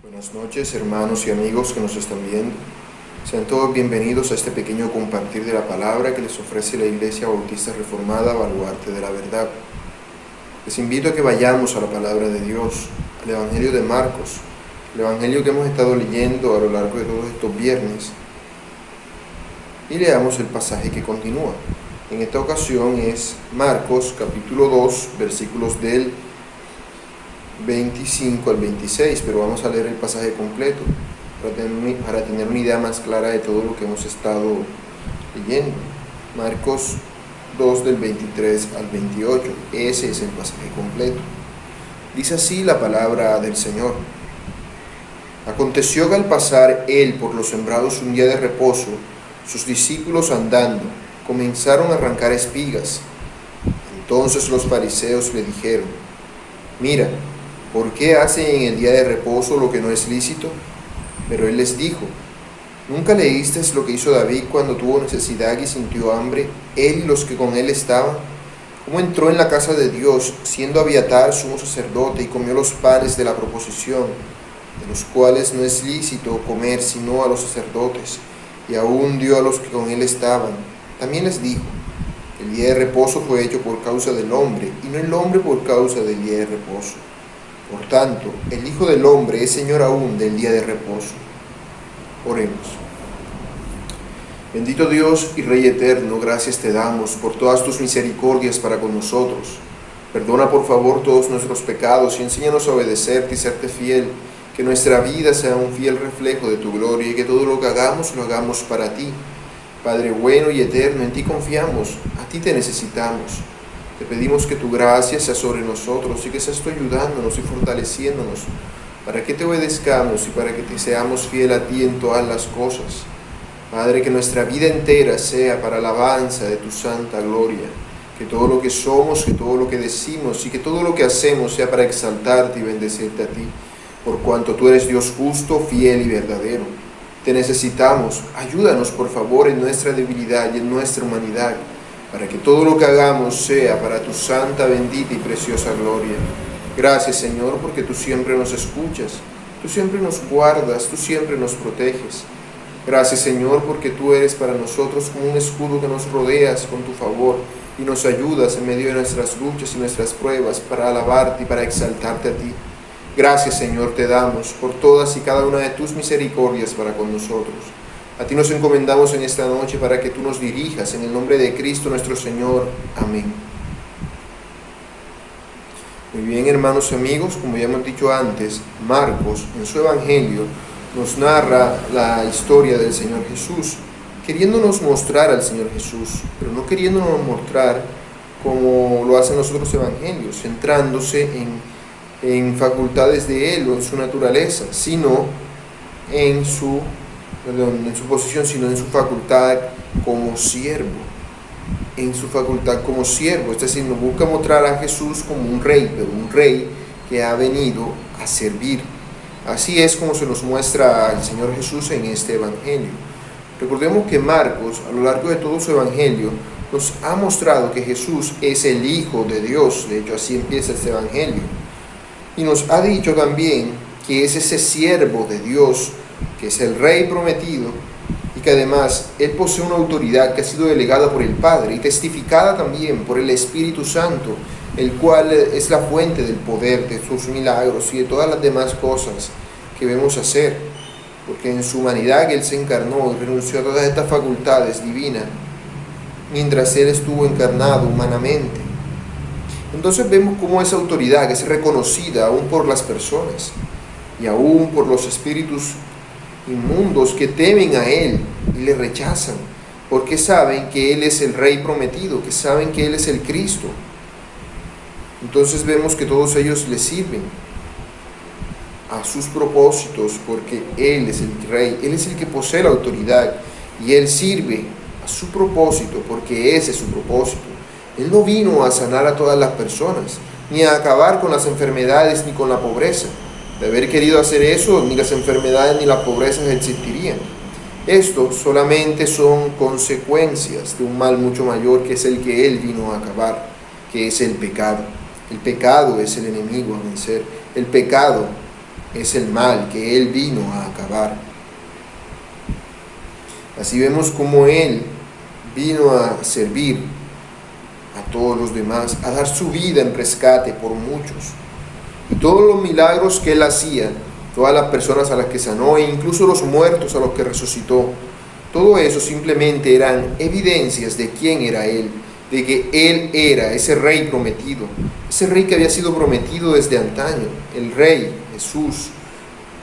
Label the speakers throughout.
Speaker 1: Buenas noches, hermanos y amigos que nos están viendo. Sean todos bienvenidos a este pequeño compartir de la palabra que les ofrece la Iglesia Bautista Reformada, Baluarte de la Verdad. Les invito a que vayamos a la palabra de Dios, al Evangelio de Marcos, el Evangelio que hemos estado leyendo a lo largo de todos estos viernes, y leamos el pasaje que continúa. En esta ocasión es Marcos capítulo 2, versículos del 25 al 26, pero vamos a leer el pasaje completo para tener una idea más clara de todo lo que hemos estado leyendo. Marcos 2 del 23 al 28, ese es el pasaje completo. Dice así la palabra del Señor. Aconteció que al pasar él por los sembrados un día de reposo, sus discípulos andando comenzaron a arrancar espigas. Entonces los fariseos le dijeron: mira, ¿por qué hacen en el día de reposo lo que no es lícito? Pero él les dijo: ¿nunca leísteis lo que hizo David cuando tuvo necesidad y sintió hambre, él y los que con él estaban? ¿Cómo entró en la casa de Dios, siendo Abiatar sumo sacerdote, y comió los panes de la proposición, de los cuales no es lícito comer sino a los sacerdotes, y aún dio a los que con él estaban? También les dijo: el día de reposo fue hecho por causa del hombre, y no el hombre por causa del día de reposo. Por tanto, el Hijo del Hombre es Señor aún del día de reposo. Oremos. Bendito Dios y Rey eterno, gracias te damos por todas tus misericordias para con nosotros. Perdona por favor todos nuestros pecados y enséñanos a obedecerte y serte fiel, que nuestra vida sea un fiel reflejo de tu gloria y que todo lo que hagamos lo hagamos para ti. Padre bueno y eterno, en ti confiamos, a ti te necesitamos. Te pedimos que tu gracia sea sobre nosotros y que seas tú ayudándonos y fortaleciéndonos para que te obedezcamos y para que te seamos fiel a ti en todas las cosas. Padre, que nuestra vida entera sea para alabanza de tu santa gloria, que todo lo que somos, que todo lo que decimos y que todo lo que hacemos sea para exaltarte y bendecirte a ti, por cuanto tú eres Dios justo, fiel y verdadero. Te necesitamos, ayúdanos por favor en nuestra debilidad y en nuestra humanidad, para que todo lo que hagamos sea para tu santa, bendita y preciosa gloria. Gracias, Señor, porque tú siempre nos escuchas, tú siempre nos guardas, tú siempre nos proteges. Gracias, Señor, porque tú eres para nosotros como un escudo que nos rodeas con tu favor y nos ayudas en medio de nuestras luchas y nuestras pruebas para alabarte y para exaltarte a ti. Gracias, Señor, te damos por todas y cada una de tus misericordias para con nosotros. A ti nos encomendamos en esta noche para que tú nos dirijas en el nombre de Cristo nuestro Señor. Amén. Muy bien, hermanos y amigos, como ya hemos dicho antes, Marcos en su Evangelio nos narra la historia del Señor Jesús, queriéndonos mostrar al Señor Jesús, pero no queriéndonos mostrar como lo hacen los otros evangelios, centrándose en facultades de Él o en su naturaleza, sino en su posición, sino en su facultad como siervo. En su facultad como siervo, es decir, nos busca mostrar a Jesús como un rey, pero un rey que ha venido a servir. Así es como se nos muestra al Señor Jesús en este evangelio. Recordemos que Marcos, a lo largo de todo su evangelio, nos ha mostrado que Jesús es el Hijo de Dios. De hecho, así empieza este evangelio. Y nos ha dicho también que es ese siervo de Dios, que es el Rey prometido, y que además Él posee una autoridad que ha sido delegada por el Padre y testificada también por el Espíritu Santo, el cual es la fuente del poder, de sus milagros y de todas las demás cosas que vemos hacer, porque en su humanidad Él se encarnó y renunció a todas estas facultades divinas, mientras Él estuvo encarnado humanamente. Entonces vemos cómo esa autoridad es reconocida aún por las personas y aún por los espíritus inmundos que temen a Él y le rechazan, porque saben que Él es el Rey prometido, que saben que Él es el Cristo. Entonces vemos que todos ellos le sirven a sus propósitos, porque Él es el Rey, Él es el que posee la autoridad, y Él sirve a su propósito, porque ese es su propósito. Él no vino a sanar a todas las personas, ni a acabar con las enfermedades ni con la pobreza. De haber querido hacer eso, ni las enfermedades ni las pobrezas existirían. Esto solamente son consecuencias de un mal mucho mayor, que es el que Él vino a acabar, que es el pecado. El pecado es el enemigo a vencer. El pecado es el mal que Él vino a acabar. Así vemos cómo Él vino a servir a todos los demás, a dar su vida en rescate por muchos. Y todos los milagros que Él hacía, todas las personas a las que sanó e incluso los muertos a los que resucitó, todo eso simplemente eran evidencias de quién era Él, de que Él era ese rey prometido, ese rey que había sido prometido desde antaño, el rey Jesús.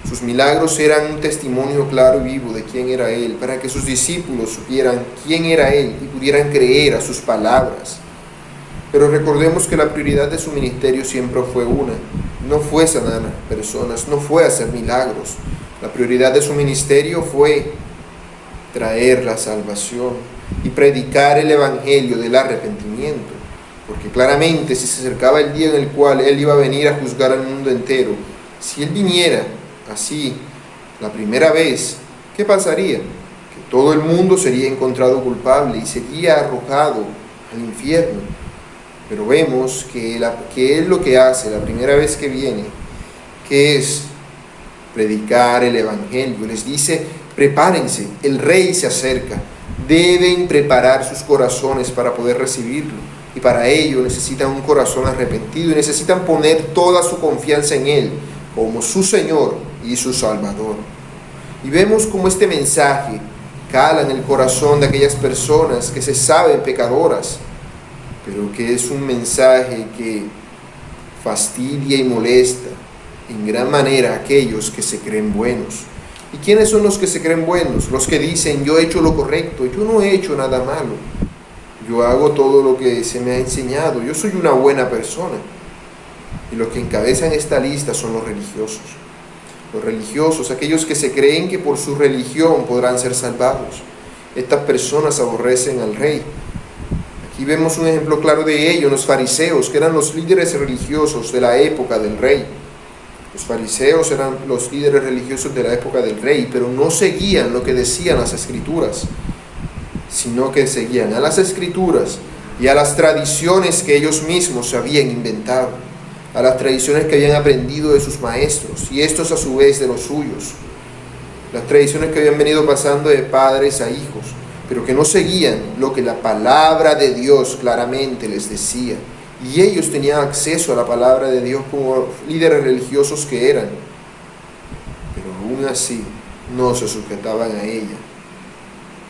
Speaker 1: Sus milagros eran un testimonio claro y vivo de quién era Él, para que sus discípulos supieran quién era Él y pudieran creer a sus palabras. Pero recordemos que la prioridad de su ministerio siempre fue una: no fue sanar a las personas, no fue hacer milagros. La prioridad de su ministerio fue traer la salvación y predicar el evangelio del arrepentimiento, porque claramente si se acercaba el día en el cual Él iba a venir a juzgar al mundo entero, si Él viniera así la primera vez, ¿qué pasaría? Que todo el mundo sería encontrado culpable y sería arrojado al infierno. Pero vemos que Él lo que hace la primera vez que viene, que es predicar el evangelio, les dice: prepárense, el rey se acerca, deben preparar sus corazones para poder recibirlo, y para ello necesitan un corazón arrepentido y necesitan poner toda su confianza en Él como su Señor y su Salvador. Y vemos cómo este mensaje cala en el corazón de aquellas personas que se saben pecadoras, pero que es un mensaje que fastidia y molesta en gran manera a aquellos que se creen buenos. ¿Y quiénes son los que se creen buenos? Los que dicen: yo he hecho lo correcto, yo no he hecho nada malo, yo hago todo lo que se me ha enseñado, yo soy una buena persona. Y los que encabezan esta lista son los religiosos. Los religiosos, aquellos que se creen que por su religión podrán ser salvados. Estas personas aborrecen al rey. Aquí vemos un ejemplo claro de ello, los fariseos, que eran los líderes religiosos de la época del rey. Los fariseos eran los líderes religiosos de la época del rey, pero no seguían lo que decían las escrituras, sino que seguían a las escrituras y a las tradiciones que ellos mismos se habían inventado, a las tradiciones que habían aprendido de sus maestros, y estos a su vez de los suyos, las tradiciones que habían venido pasando de padres a hijos, pero que no seguían lo que la palabra de Dios claramente les decía. Y ellos tenían acceso a la palabra de Dios como líderes religiosos que eran, pero aún así no se sujetaban a ella,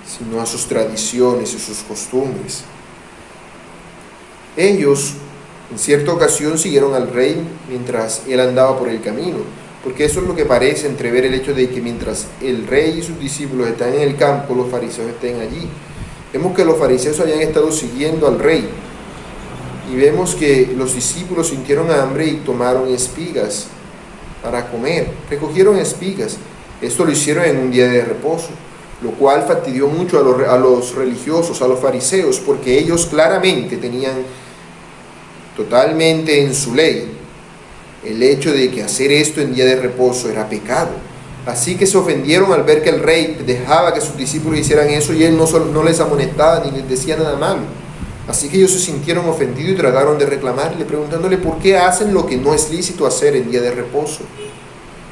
Speaker 1: sino a sus tradiciones y sus costumbres. Ellos en cierta ocasión siguieron al rey mientras él andaba por el camino, porque eso es lo que parece entrever el hecho de que mientras el rey y sus discípulos están en el campo, los fariseos estén allí. Vemos que los fariseos habían estado siguiendo al rey, y vemos que los discípulos sintieron hambre y tomaron espigas para comer, recogieron espigas. Esto lo hicieron en un día de reposo, lo cual fastidió mucho a los religiosos, a los fariseos, porque ellos claramente tenían totalmente en su ley el hecho de que hacer esto en día de reposo era pecado. Así que se ofendieron al ver que el rey dejaba que sus discípulos hicieran eso y él no les amonestaba ni les decía nada malo. Así que ellos se sintieron ofendidos y trataron de reclamarle, preguntándole por qué hacen lo que no es lícito hacer en día de reposo.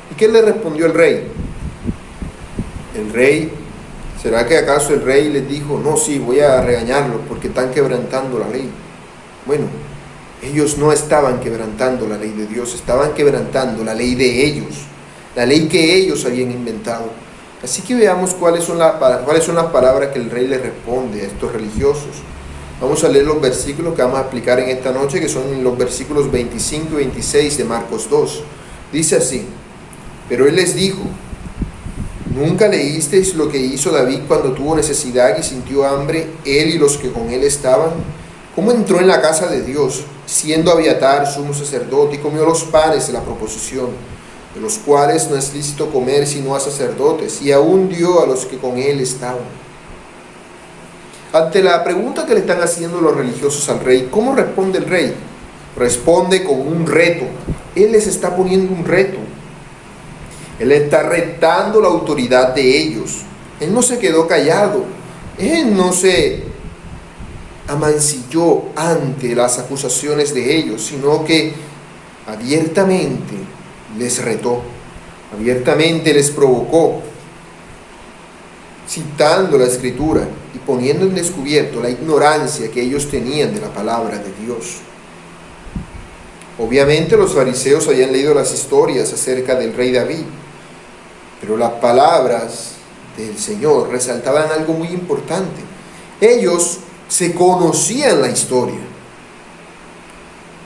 Speaker 1: ¿Y qué le respondió el rey? ¿Será que acaso el rey les dijo: no, sí, voy a regañarlos porque están quebrantando la ley? Bueno, ellos no estaban quebrantando la ley de Dios, estaban quebrantando la ley de ellos, la ley que ellos habían inventado. Así que veamos cuáles son las palabras que el rey le responde a estos religiosos. Vamos a leer los versículos que vamos a explicar en esta noche, que son los versículos 25 y 26 de Marcos 2. Dice así: pero él les dijo: ¿nunca leísteis lo que hizo David cuando tuvo necesidad y sintió hambre, él y los que con él estaban? ¿Cómo entró en la casa de Dios, siendo Abiatar sumo sacerdote, y comió los panes de la proposición, de los cuales no es lícito comer sino a sacerdotes, y aún dio a los que con él estaban? Ante la pregunta que le están haciendo los religiosos al rey, ¿cómo responde el rey? Responde con un reto. Él les está poniendo un reto. Él está retando la autoridad de ellos. Él no se quedó callado. Él no se amancilló ante las acusaciones de ellos, sino que abiertamente les retó. Abiertamente les provocó, citando la Escritura y poniendo en descubierto la ignorancia que ellos tenían de la palabra de Dios. Obviamente los fariseos habían leído las historias acerca del rey David, pero las palabras del Señor resaltaban algo muy importante. Ellos se conocían la historia,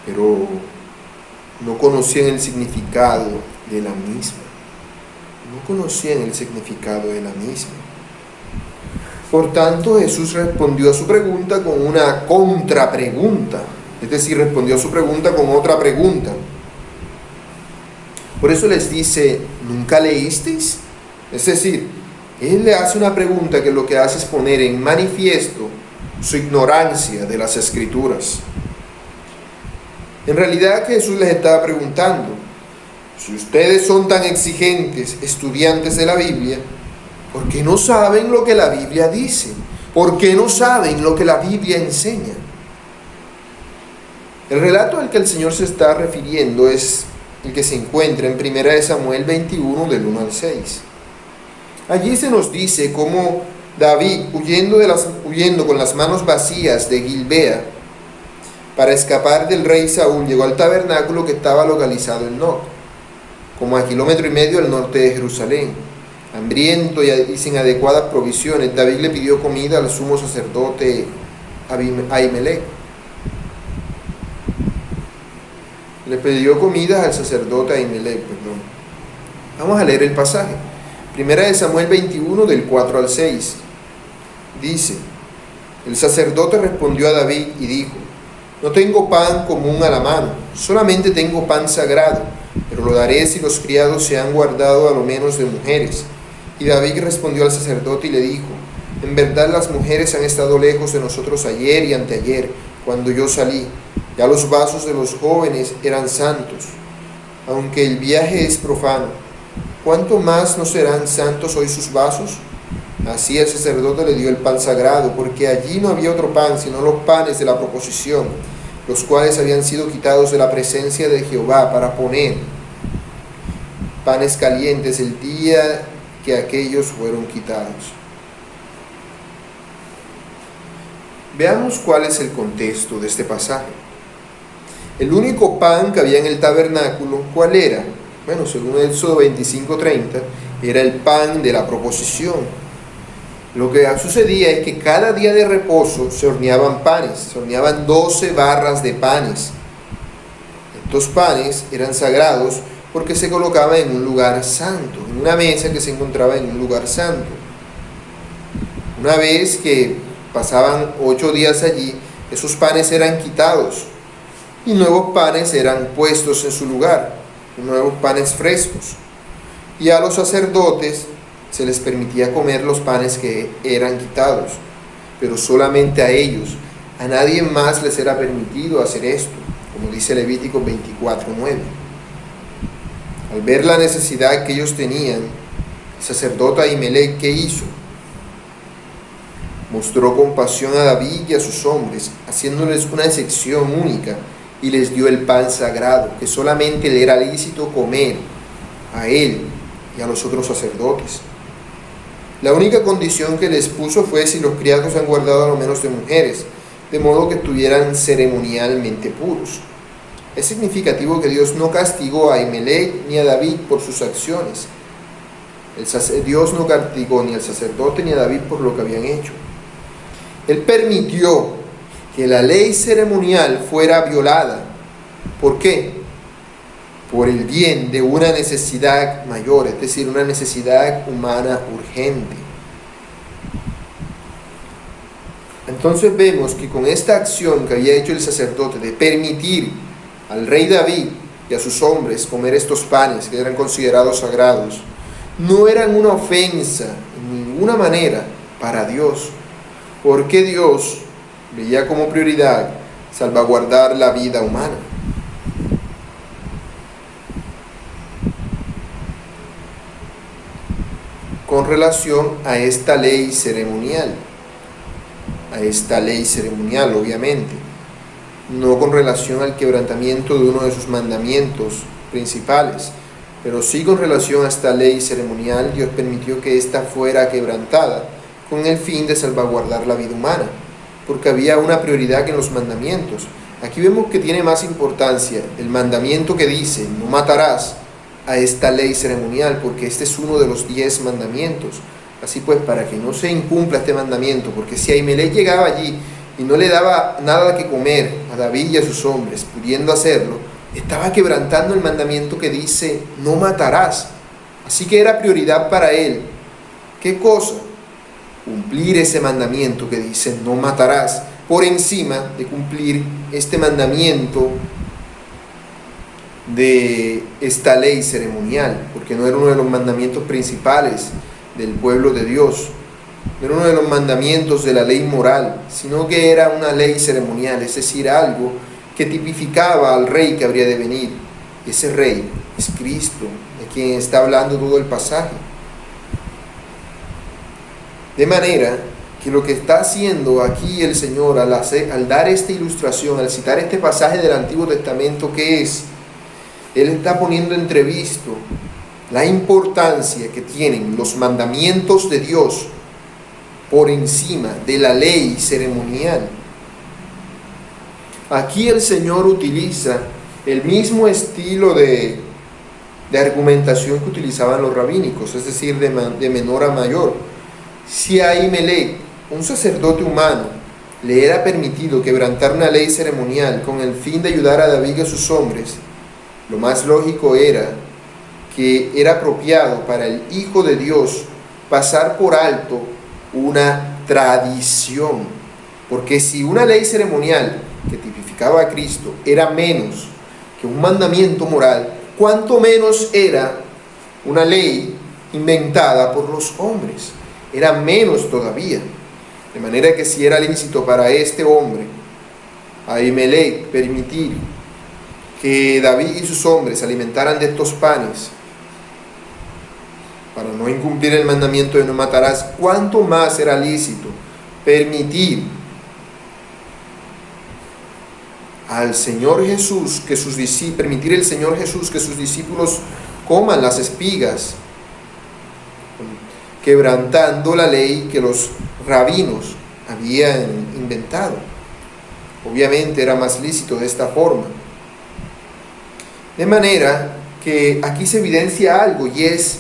Speaker 1: pero no conocían el significado de la misma. No conocían el significado de la misma. Por tanto, Jesús respondió a su pregunta con una contrapregunta. Es decir, respondió a su pregunta con otra pregunta. Por eso les dice, ¿nunca leísteis? Es decir, Él le hace una pregunta que lo que hace es poner en manifiesto su ignorancia de las Escrituras. En realidad Jesús les estaba preguntando, si ustedes son tan exigentes estudiantes de la Biblia, ¿por qué no saben lo que la Biblia dice? ¿Por qué no saben lo que la Biblia enseña? El relato al que el Señor se está refiriendo es el que se encuentra en 1 Samuel 21, del 1 al 6. Allí se nos dice cómo David, huyendo con las manos vacías de Gilbea, para escapar del rey Saúl, llegó al tabernáculo que estaba localizado en Nob, como a 1,5 kilómetros al norte de Jerusalén. Hambriento y sin adecuadas provisiones, David le pidió comida al sumo sacerdote Ahimelech. Le pidió comida al sacerdote Ahimelech, Vamos a leer el pasaje. 1 Samuel 21, del 4 al 6. Dice, el sacerdote respondió a David y dijo, no tengo pan común a la mano, solamente tengo pan sagrado, pero lo daré si los criados se han guardado a lo menos de mujeres. Y David respondió al sacerdote y le dijo, en verdad las mujeres han estado lejos de nosotros ayer y anteayer, cuando yo salí. Ya los vasos de los jóvenes eran santos, aunque el viaje es profano. ¿Cuánto más no serán santos hoy sus vasos? Así el sacerdote le dio el pan sagrado, porque allí no había otro pan, sino los panes de la proposición, los cuales habían sido quitados de la presencia de Jehová para poner panes calientes el día que aquellos fueron quitados. Veamos cuál es el contexto de este pasaje. El único pan que había en el tabernáculo, ¿cuál era? Bueno, según Éxodo 25:30, era el pan de la proposición. Lo que sucedía es que cada día de reposo se horneaban panes, se horneaban 12 barras de panes. Estos panes eran sagrados porque se colocaban en un lugar santo, en una mesa que se encontraba en un lugar santo. Una vez que pasaban 8 días allí, esos panes eran quitados y nuevos panes eran puestos en su lugar, nuevos panes frescos. Y a los sacerdotes se les permitía comer los panes que eran quitados, pero solamente a ellos, a nadie más les era permitido hacer esto, como dice Levítico 24:9. Al ver la necesidad que ellos tenían, el sacerdote Ahimelech, ¿qué hizo? Mostró compasión a David y a sus hombres, haciéndoles una excepción única, y les dio el pan sagrado, que solamente le era lícito comer a él y a los otros sacerdotes. La única condición que les puso fue si los criados han guardado a lo menos de mujeres, de modo que estuvieran ceremonialmente puros. Es significativo que Dios no castigó a Ahimelech ni a David por sus acciones. Dios no castigó ni al sacerdote ni a David por lo que habían hecho. Él permitió que la ley ceremonial fuera violada. ¿Por qué? Por el bien de una necesidad mayor, es decir, una necesidad humana urgente. Entonces vemos que con esta acción que había hecho el sacerdote de permitir al rey David y a sus hombres comer estos panes que eran considerados sagrados, no eran una ofensa en ninguna manera para Dios, porque Dios veía como prioridad salvaguardar la vida humana. Con relación a esta ley ceremonial, obviamente, no con relación al quebrantamiento de uno de sus mandamientos principales, Pero sí, con relación a esta ley ceremonial, Dios permitió que ésta fuera quebrantada con el fin de salvaguardar la vida humana, porque había una prioridad en los mandamientos. Aquí vemos que tiene más importancia el mandamiento que dice no matarás a esta ley ceremonial, porque este es uno de los 10 mandamientos. Así pues, para que no se incumpla este mandamiento, porque si Ahimelech llegaba allí y no le daba nada que comer a David y a sus hombres, pudiendo hacerlo, estaba quebrantando el mandamiento que dice no matarás. Así que era prioridad para él, ¿qué cosa? Cumplir ese mandamiento que dice no matarás, por encima de cumplir este mandamiento de esta ley ceremonial, porque no era uno de los mandamientos principales del pueblo de Dios, no era uno de los mandamientos de la ley moral, sino que era una ley ceremonial, es decir, algo que tipificaba al rey que habría de venir. Ese rey es Cristo, de quien está hablando todo el pasaje. De manera que lo que está haciendo aquí el Señor al dar esta ilustración, al citar este pasaje del Antiguo Testamento, ¿qué es? Él está poniendo entrevisto la importancia que tienen los mandamientos de Dios por encima de la ley ceremonial. Aquí el Señor utiliza el mismo estilo de argumentación que utilizaban los rabínicos, es decir, de menor a mayor. Si a Ahimelech, un sacerdote humano, le era permitido quebrantar una ley ceremonial con el fin de ayudar a David y a sus hombres, lo más lógico era que era apropiado para el Hijo de Dios pasar por alto una tradición. Porque si una ley ceremonial que tipificaba a Cristo era menos que un mandamiento moral, ¿cuánto menos era una ley inventada por los hombres? Era menos todavía. De manera que si era lícito para este hombre, Ahimelech, permitir que David y sus hombres se alimentaran de estos panes para no incumplir el mandamiento de no matarás, ¿cuánto más era lícito permitir al Señor Jesús permitir el Señor Jesús que sus discípulos coman las espigas, quebrantando la ley que los rabinos habían inventado? Obviamente era más lícito de esta forma. De manera que aquí se evidencia algo, y es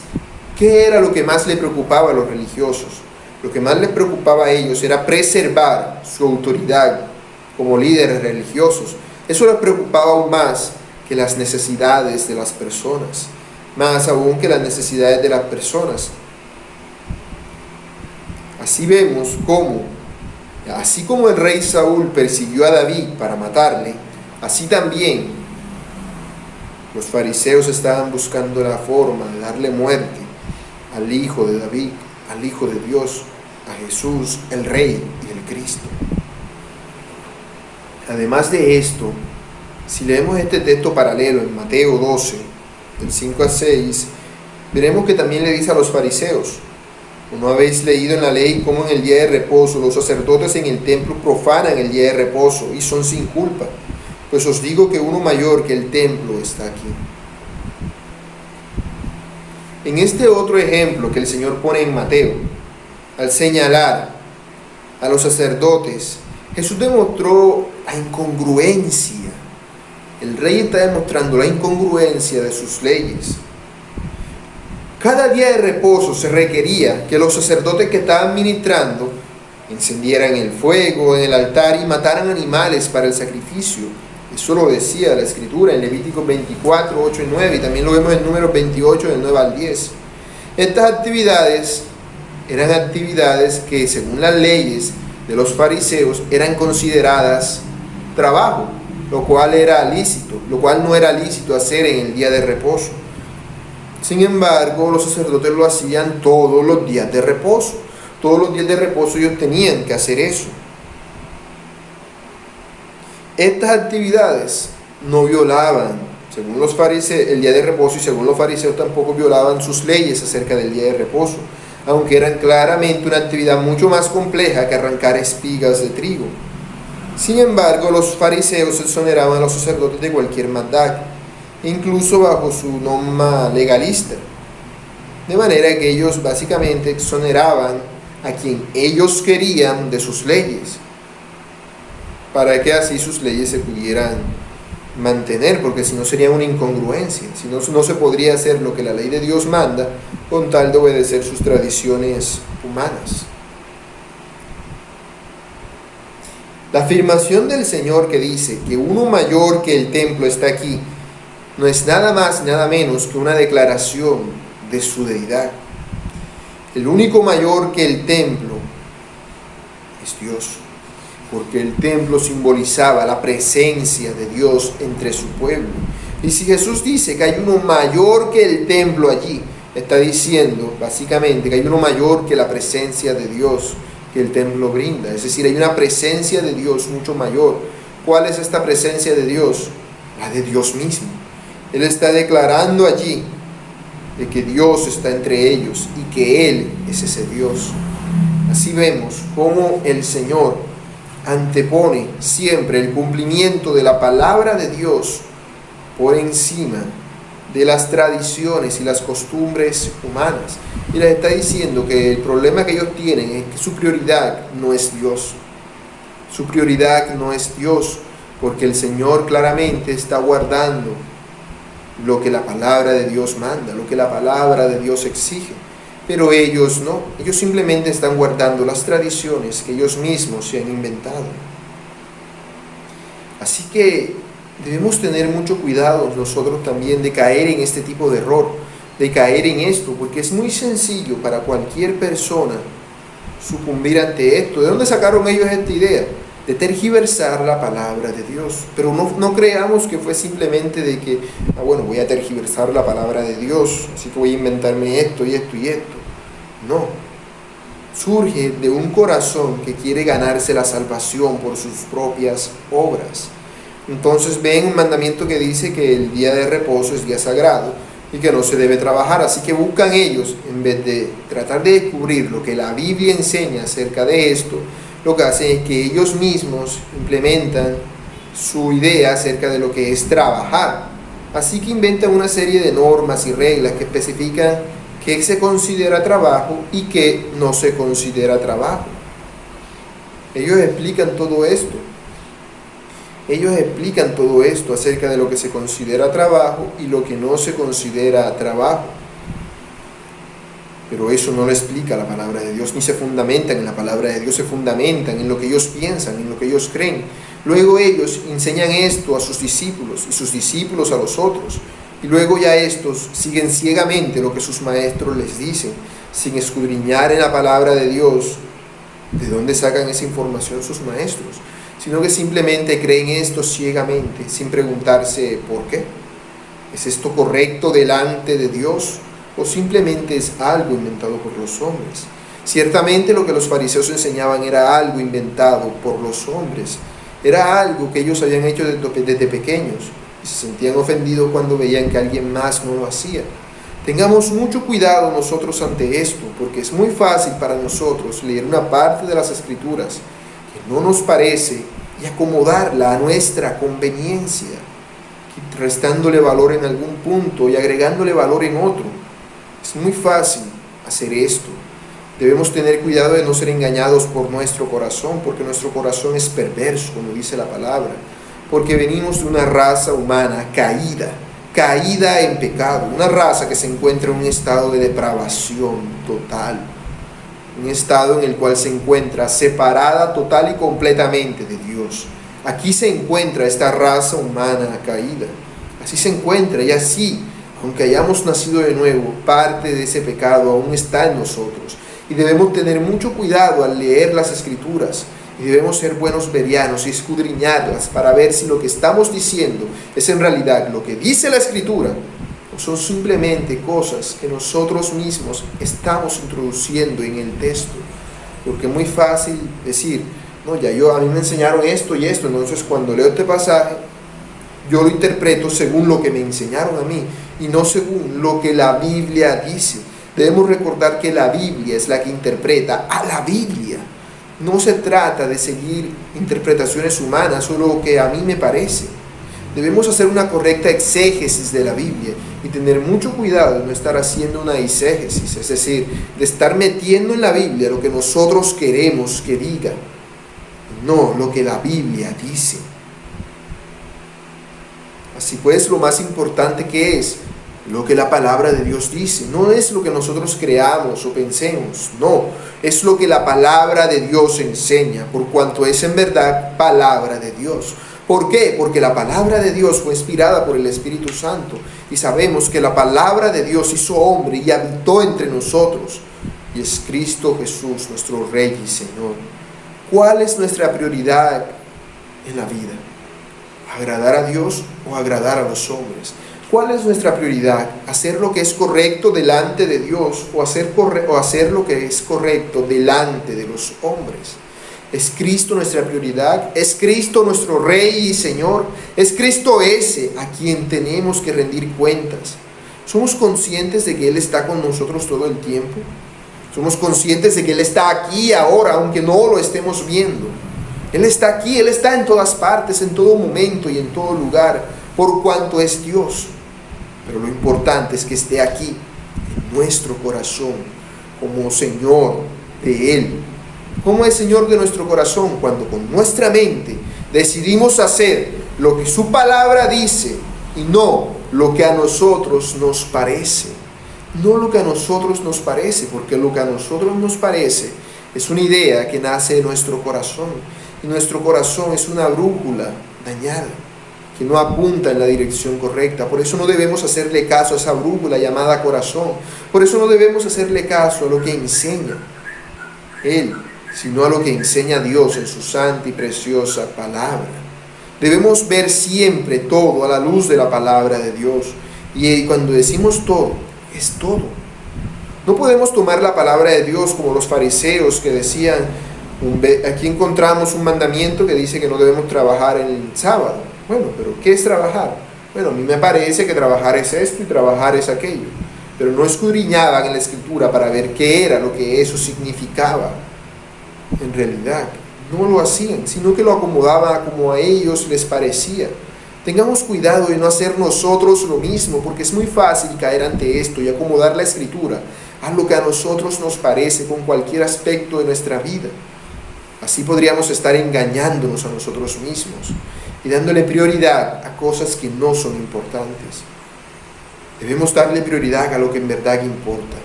Speaker 1: ¿qué era lo que más le preocupaba a los religiosos? Lo que más les preocupaba a ellos era preservar su autoridad como líderes religiosos. Eso les preocupaba aún más que las necesidades de las personas, más aún que las necesidades de las personas. Así vemos cómo, así como el rey Saúl persiguió a David para matarle, así también los fariseos estaban buscando la forma de darle muerte al Hijo de David, al Hijo de Dios, a Jesús, el Rey y el Cristo. Además de esto, si leemos este texto paralelo en Mateo 12, del 5 al 6, veremos que también le dice a los fariseos: ¿no habéis leído en la ley cómo en el día de reposo los sacerdotes en el templo profanan el día de reposo y son sin culpa? Pues os digo que uno mayor que el templo está aquí. En este otro ejemplo que el Señor pone en Mateo, al señalar a los sacerdotes, Jesús demostró la incongruencia. El rey está demostrando la incongruencia de sus leyes. Cada día de reposo se requería que los sacerdotes que estaban ministrando encendieran el fuego en el altar y mataran animales para el sacrificio. Eso lo decía la Escritura en Levítico 24, 8 y 9, y también lo vemos en Números 28, del 9 al 10. Estas actividades eran actividades que, según las leyes de los fariseos, eran consideradas trabajo, lo cual no era lícito hacer en el día de reposo. Sin embargo, los sacerdotes lo hacían todos los días de reposo. Todos los días de reposo ellos tenían que hacer eso. Estas actividades no violaban, según los fariseos, el día de reposo, y según los fariseos tampoco violaban sus leyes acerca del día de reposo, aunque eran claramente una actividad mucho más compleja que arrancar espigas de trigo. Sin embargo, los fariseos exoneraban a los sacerdotes de cualquier maldad, incluso bajo su norma legalista. De manera que ellos básicamente exoneraban a quien ellos querían de sus leyes, para que así sus leyes se pudieran mantener, porque si no sería una incongruencia, si no, no se podría hacer lo que la ley de Dios manda con tal de obedecer sus tradiciones humanas. La afirmación del Señor que dice que uno mayor que el templo está aquí, no es nada más y nada menos que una declaración de su deidad. El único mayor que el templo es Dios, porque el templo simbolizaba la presencia de Dios entre su pueblo. Y si Jesús dice que hay uno mayor que el templo allí, está diciendo básicamente que hay uno mayor que la presencia de Dios que el templo brinda. Es decir, hay una presencia de Dios mucho mayor. ¿Cuál es esta presencia de Dios? La de Dios mismo. Él está declarando allí de que Dios está entre ellos y que Él es ese Dios. Así vemos cómo el Señor antepone siempre el cumplimiento de la palabra de Dios por encima de las tradiciones y las costumbres humanas. Y les está diciendo que el problema que ellos tienen es que su prioridad no es Dios. Su prioridad no es Dios, porque el Señor claramente está guardando lo que la palabra de Dios manda, lo que la palabra de Dios exige. Pero ellos no, ellos simplemente están guardando las tradiciones que ellos mismos se han inventado. Así que debemos tener mucho cuidado nosotros también de caer en este tipo de error, de caer en esto, porque es muy sencillo para cualquier persona sucumbir ante esto. ¿De dónde sacaron ellos esta idea? De tergiversar la palabra de Dios. Pero no creamos que fue simplemente de que, bueno, voy a tergiversar la palabra de Dios, así que voy a inventarme esto y esto y esto. No. Surge de un corazón que quiere ganarse la salvación por sus propias obras. Entonces ven un mandamiento que dice que el día de reposo es día sagrado y que no se debe trabajar. Así que buscan ellos, en vez de tratar de descubrir lo que la Biblia enseña acerca de esto, lo que hacen es que ellos mismos implementan su idea acerca de lo que es trabajar. Así que inventan una serie de normas y reglas que especifican qué se considera trabajo y qué no se considera trabajo. Ellos explican todo esto. Ellos explican todo esto acerca de lo que se considera trabajo y lo que no se considera trabajo. Pero eso no lo explica la palabra de Dios, ni se fundamentan en la palabra de Dios, se fundamentan en lo que ellos piensan, en lo que ellos creen. Luego ellos enseñan esto a sus discípulos y sus discípulos a los otros. Y luego ya estos siguen ciegamente lo que sus maestros les dicen, sin escudriñar en la palabra de Dios de dónde sacan esa información sus maestros, sino que simplemente creen esto ciegamente, sin preguntarse por qué. ¿Es esto correcto delante de Dios? ¿O simplemente es algo inventado por los hombres? Ciertamente lo que los fariseos enseñaban era algo inventado por los hombres. Era algo que ellos habían hecho desde pequeños y se sentían ofendidos cuando veían que alguien más no lo hacía. Tengamos mucho cuidado nosotros ante esto, porque es muy fácil para nosotros leer una parte de las Escrituras que no nos parece y acomodarla a nuestra conveniencia, restándole valor en algún punto y agregándole valor en otro. Es muy fácil hacer esto. Debemos tener cuidado de no ser engañados por nuestro corazón, porque nuestro corazón es perverso, como dice la palabra, porque venimos de una raza humana caída en pecado, una raza que se encuentra en un estado de depravación total, un estado en el cual se encuentra separada total y completamente de Dios. Aquí se encuentra esta raza humana caída, así se encuentra, y así, aunque hayamos nacido de nuevo, parte de ese pecado aún está en nosotros. Y debemos tener mucho cuidado al leer las Escrituras. Y debemos ser buenos bereanos y escudriñarlas para ver si lo que estamos diciendo es en realidad lo que dice la Escritura o son simplemente cosas que nosotros mismos estamos introduciendo en el texto. Porque es muy fácil decir, no, a mí me enseñaron esto y esto, entonces cuando leo este pasaje, yo lo interpreto según lo que me enseñaron a mí y no según lo que la Biblia dice. Debemos recordar que la Biblia es la que interpreta a la Biblia. No se trata de seguir interpretaciones humanas o lo que a mí me parece. Debemos hacer una correcta exégesis de la Biblia y tener mucho cuidado de no estar haciendo una eisegesis, es decir, de estar metiendo en la Biblia lo que nosotros queremos que diga, no lo que la Biblia dice. Así pues, lo más importante que es lo que la palabra de Dios dice, no es lo que nosotros creamos o pensemos, no, es lo que la palabra de Dios enseña, por cuanto es en verdad palabra de Dios. ¿Por qué? Porque la palabra de Dios fue inspirada por el Espíritu Santo y sabemos que la palabra de Dios hizo hombre y habitó entre nosotros, y es Cristo Jesús, nuestro Rey y Señor. ¿Cuál es nuestra prioridad en la vida? ¿Agradar a Dios o agradar a los hombres? ¿Cuál es nuestra prioridad? ¿Hacer lo que es correcto delante de Dios o hacer lo que es correcto delante de los hombres? ¿Es Cristo nuestra prioridad? ¿Es Cristo nuestro Rey y Señor? ¿Es Cristo ese a quien tenemos que rendir cuentas? ¿Somos conscientes de que Él está con nosotros todo el tiempo? ¿Somos conscientes de que Él está aquí ahora, aunque no lo estemos viendo? Él está aquí, Él está en todas partes, en todo momento y en todo lugar, por cuanto es Dios. Pero lo importante es que esté aquí, en nuestro corazón, como Señor de Él. ¿Cómo es Señor de nuestro corazón? Cuando con nuestra mente decidimos hacer lo que su palabra dice y no lo que a nosotros nos parece. No lo que a nosotros nos parece, porque lo que a nosotros nos parece es una idea que nace de nuestro corazón. Y nuestro corazón es una brújula dañada, que no apunta en la dirección correcta. Por eso no debemos hacerle caso a esa brújula llamada corazón. Por eso no debemos hacerle caso a lo que enseña Él, sino a lo que enseña Dios en su santa y preciosa palabra. Debemos ver siempre todo a la luz de la palabra de Dios. Y cuando decimos todo, es todo. No podemos tomar la palabra de Dios como los fariseos que decían, aquí encontramos un mandamiento que dice que no debemos trabajar el sábado. Bueno, pero ¿qué es trabajar? Bueno, a mí me parece que trabajar es esto y trabajar es aquello. Pero no escudriñaban en la Escritura para ver qué era lo que eso significaba. En realidad, no lo hacían, sino que lo acomodaban como a ellos les parecía. Tengamos cuidado de no hacer nosotros lo mismo, porque es muy fácil caer ante esto y acomodar la Escritura a lo que a nosotros nos parece con cualquier aspecto de nuestra vida. Así podríamos estar engañándonos a nosotros mismos y dándole prioridad a cosas que no son importantes. Debemos darle prioridad a lo que en verdad importa.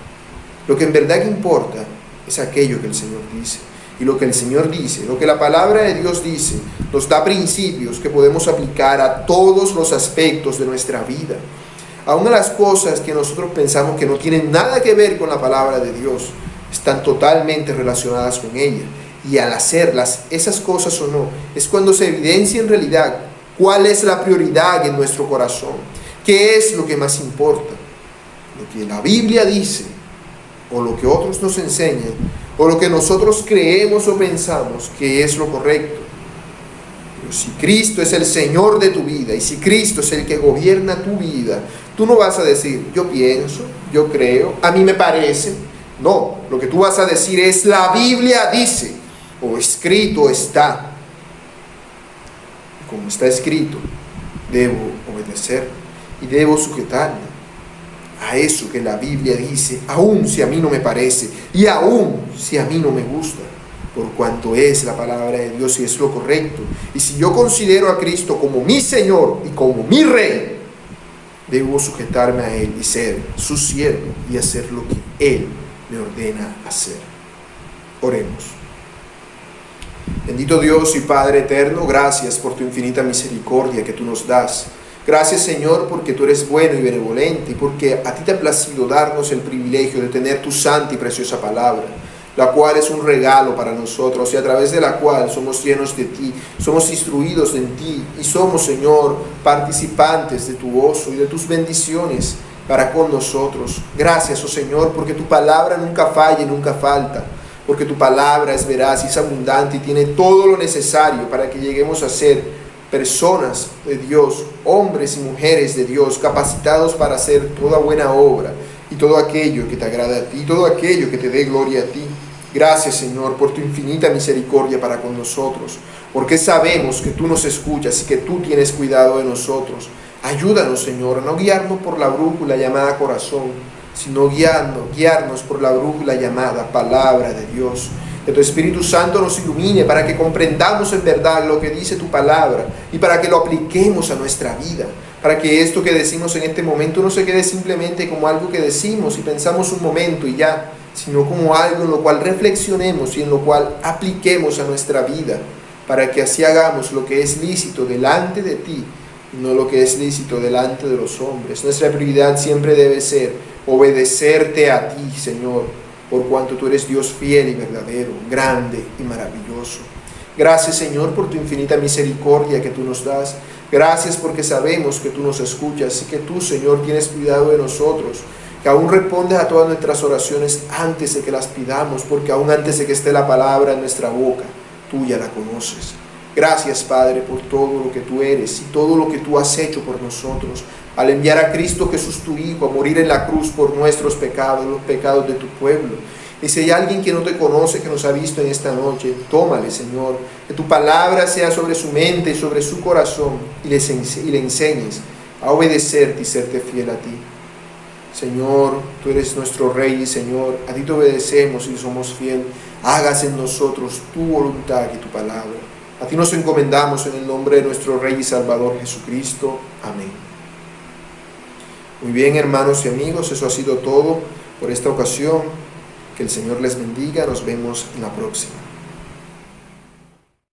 Speaker 1: Lo que en verdad importa es aquello que el Señor dice. Y lo que el Señor dice, lo que la palabra de Dios dice, nos da principios que podemos aplicar a todos los aspectos de nuestra vida. Aún a las cosas que nosotros pensamos que no tienen nada que ver con la palabra de Dios, están totalmente relacionadas con ella. Y al hacerlas, esas cosas o no, es cuando se evidencia en realidad cuál es la prioridad en nuestro corazón. ¿Qué es lo que más importa? ¿Lo que la Biblia dice? ¿O lo que otros nos enseñan? ¿O lo que nosotros creemos o pensamos que es lo correcto? Pero si Cristo es el Señor de tu vida y si Cristo es el que gobierna tu vida, tú no vas a decir, yo pienso, yo creo, a mí me parece. No, lo que tú vas a decir es, la Biblia dice, o escrito está. Y como está escrito, debo obedecer y debo sujetarme a eso que la Biblia dice, aun si a mí no me parece y aun si a mí no me gusta, por cuanto es la palabra de Dios y es lo correcto. Y si yo considero a Cristo como mi Señor y como mi Rey, debo sujetarme a Él y ser su siervo y hacer lo que Él me ordena hacer. Oremos. Bendito Dios y Padre eterno, gracias por tu infinita misericordia que tú nos das. Gracias, Señor, porque tú eres bueno y benevolente y porque a ti te ha placido darnos el privilegio de tener tu santa y preciosa palabra, la cual es un regalo para nosotros y a través de la cual somos llenos de ti, somos instruidos en ti y somos, Señor, participantes de tu gozo y de tus bendiciones para con nosotros. Gracias, oh Señor, porque tu palabra nunca falla y nunca falta, porque tu palabra es veraz y es abundante y tiene todo lo necesario para que lleguemos a ser personas de Dios, hombres y mujeres de Dios, capacitados para hacer toda buena obra y todo aquello que te agrada a ti, todo aquello que te dé gloria a ti. Gracias, Señor, por tu infinita misericordia para con nosotros, porque sabemos que tú nos escuchas y que tú tienes cuidado de nosotros. Ayúdanos, Señor, a no guiarnos por la brújula llamada corazón, sino guiarnos por la brújula llamada palabra de Dios. Que tu Espíritu Santo nos ilumine para que comprendamos en verdad lo que dice tu palabra y para que lo apliquemos a nuestra vida. Para que esto que decimos en este momento no se quede simplemente como algo que decimos y pensamos un momento y ya, sino como algo en lo cual reflexionemos y en lo cual apliquemos a nuestra vida, para que así hagamos lo que es lícito delante de ti y no lo que es lícito delante de los hombres. Nuestra prioridad siempre debe ser obedecerte a ti, Señor, por cuanto tú eres Dios fiel y verdadero, grande y maravilloso. Gracias, Señor, por tu infinita misericordia que tú nos das. Gracias porque sabemos que tú nos escuchas y que tú, Señor, tienes cuidado de nosotros, que aún respondes a todas nuestras oraciones antes de que las pidamos, porque aún antes de que esté la palabra en nuestra boca, tú ya la conoces. Gracias, Padre, por todo lo que tú eres y todo lo que tú has hecho por nosotros, al enviar a Cristo Jesús, tu Hijo, a morir en la cruz por nuestros pecados, los pecados de tu pueblo. Y si hay alguien que no te conoce, que nos ha visto en esta noche, tómale, Señor, que tu palabra sea sobre su mente y sobre su corazón, y le enseñes a obedecerte y serte fiel a ti. Señor, tú eres nuestro Rey y Señor, a ti te obedecemos y somos fiel. Hágase en nosotros tu voluntad y tu palabra. A ti nos encomendamos en el nombre de nuestro Rey y Salvador Jesucristo. Amén. Muy bien, hermanos y amigos, eso ha sido todo por esta ocasión. Que el Señor les bendiga. Nos vemos en la próxima.